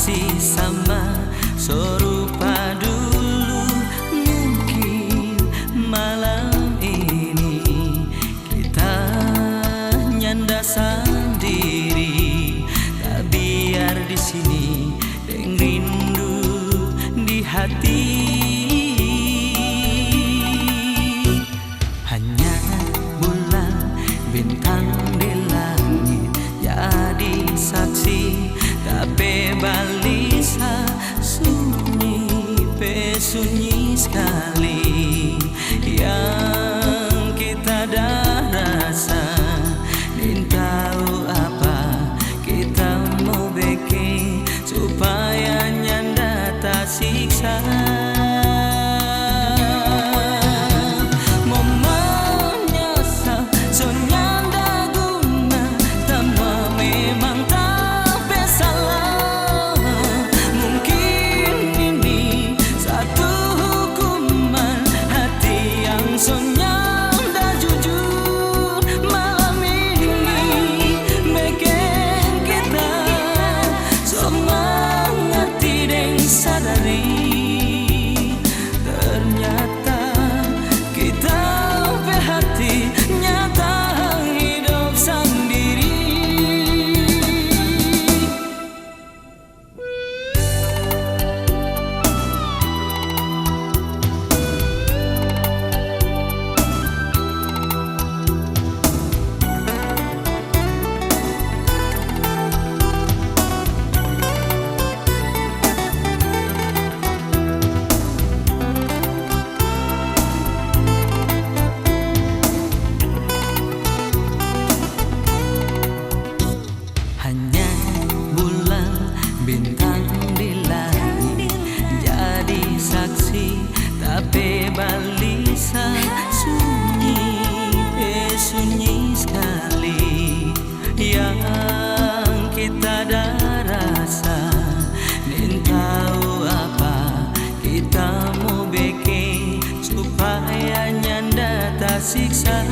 masih sama serupa dulu. Mungkin malam ini kita nyanda sendiri, tak biar di sini deng rindu di hati. Hanya bulan bintang di langit jadi saksi, tapi balisa sunyi, sunyi sekali yang kita dah rasa. Dan tahu apa kita mau bikin supaya nyanda tak siksa. Ternyata kita berhati nyata hidup sendiri. Hanya bulan bintang di langit jadi saksi, tapi balisa sunyi, sunyi sekali yang kita dah rasa. Dan tahu apa kita mau bikin supaya nyanda tak siksa.